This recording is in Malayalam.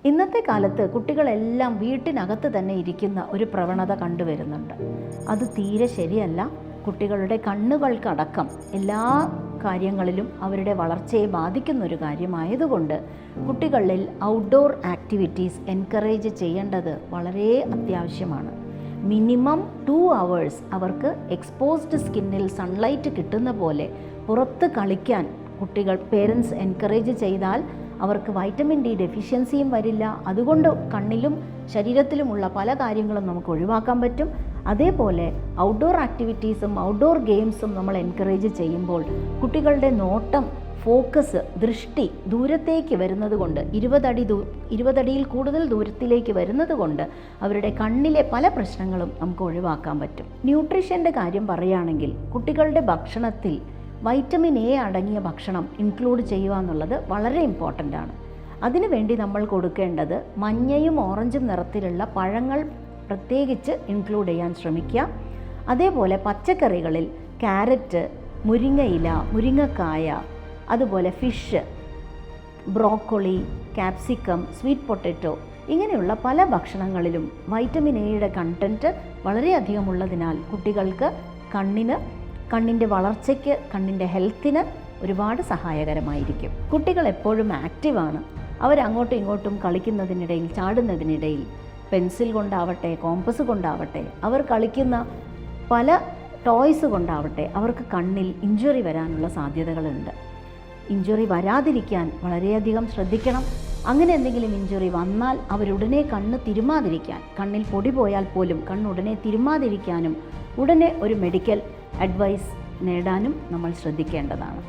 ഇന്നത്തെ കാലത്ത് കുട്ടികളെല്ലാം വീട്ടിനകത്ത് തന്നെ ഇരിക്കുന്ന ഒരു പ്രവണത കണ്ടുവരുന്നുണ്ട്. അത് തീരെ ശരിയല്ല. കുട്ടികളുടെ കണ്ണുകൾക്കടക്കം എല്ലാ കാര്യങ്ങളിലും അവരുടെ വളർച്ചയെ ബാധിക്കുന്നൊരു കാര്യമായതുകൊണ്ട് കുട്ടികളിൽ ഔട്ട്ഡോർ ആക്ടിവിറ്റീസ് എൻകറേജ് ചെയ്യേണ്ടത് വളരെ അത്യാവശ്യമാണ്. മിനിമം 2 hours അവർക്ക് എക്സ്പോസ്ഡ് സ്കിന്നിൽ സൺലൈറ്റ് കിട്ടുന്ന പോലെ പുറത്ത് കളിക്കാൻ കുട്ടികൾ പേരൻസ് എൻകറേജ് ചെയ്താൽ അവർക്ക് വൈറ്റമിൻ ഡി ഡെഫിഷ്യൻസിയും വരില്ല. അതുകൊണ്ട് കണ്ണിലും ശരീരത്തിലുമുള്ള പല കാര്യങ്ങളും നമുക്ക് ഒഴിവാക്കാൻ പറ്റും. അതേപോലെ ഔട്ട്ഡോർ ആക്ടിവിറ്റീസും ഔട്ട്ഡോർ ഗെയിംസും നമ്മൾ എൻകറേജ് ചെയ്യുമ്പോൾ കുട്ടികളുടെ നോട്ടം, ഫോക്കസ്, ദൃഷ്ടി ദൂരത്തേക്ക് വരുന്നത് കൊണ്ട് 20 അടിയിൽ കൂടുതൽ ദൂരത്തിലേക്ക് വരുന്നത് കൊണ്ട് അവരുടെ കണ്ണിലെ പല പ്രശ്നങ്ങളും നമുക്ക് ഒഴിവാക്കാൻ പറ്റും. ന്യൂട്രീഷൻ്റെ കാര്യം പറയുകയാണെങ്കിൽ കുട്ടികളുടെ ഭക്ഷണത്തിൽ വൈറ്റമിൻ എ അടങ്ങിയ ഭക്ഷണം ഇൻക്ലൂഡ് ചെയ്യുക എന്നുള്ളത് വളരെ ഇമ്പോർട്ടൻ്റ് ആണ്. അതിനുവേണ്ടി നമ്മൾ കൊടുക്കേണ്ടത് മഞ്ഞയും ഓറഞ്ചും നിറത്തിലുള്ള പഴങ്ങൾ പ്രത്യേകിച്ച് ഇൻക്ലൂഡ് ചെയ്യാൻ ശ്രമിക്കുക. അതേപോലെ പച്ചക്കറികളിൽ ക്യാരറ്റ്, മുരിങ്ങയില, മുരിങ്ങക്കായ, അതുപോലെ fish, broccoli, capsicum, sweet potato ഇങ്ങനെയുള്ള പല ഭക്ഷണങ്ങളിലും വൈറ്റമിൻ എയുടെ കണ്ടൻറ്റ് വളരെയധികം ഉള്ളതിനാൽ കുട്ടികൾക്ക് കണ്ണിൻ്റെ വളർച്ചയ്ക്ക്, കണ്ണിൻ്റെ ഹെൽത്തിന് ഒരുപാട് സഹായകരമായിരിക്കും. കുട്ടികൾ എപ്പോഴും ആക്റ്റീവാണ്. അവരങ്ങോട്ടും ഇങ്ങോട്ടും കളിക്കുന്നതിനിടയിൽ, ചാടുന്നതിനിടയിൽ പെൻസിൽ കൊണ്ടാവട്ടെ, കോമ്പസ് കൊണ്ടാവട്ടെ, അവർ കളിക്കുന്ന പല ടോയ്സ് കൊണ്ടാവട്ടെ അവർക്ക് കണ്ണിൽ ഇഞ്ചുറി വരാനുള്ള സാധ്യതകളുണ്ട്. ഇഞ്ചുറി വരാതിരിക്കാൻ വളരെയധികം ശ്രദ്ധിക്കണം. അങ്ങനെ എന്തെങ്കിലും ഇഞ്ചുറി വന്നാൽ അവരുടനെ കണ്ണ് തിരുമാതിരിക്കാൻ, കണ്ണിൽ പൊടി പോയാൽ പോലും കണ്ണുടനെ തിരുമാതിരിക്കാനും ഉടനെ ഒരു മെഡിക്കൽ അഡ്വൈസ് നേടാനും നമ്മൾ ശ്രദ്ധിക്കേണ്ടതാണ്.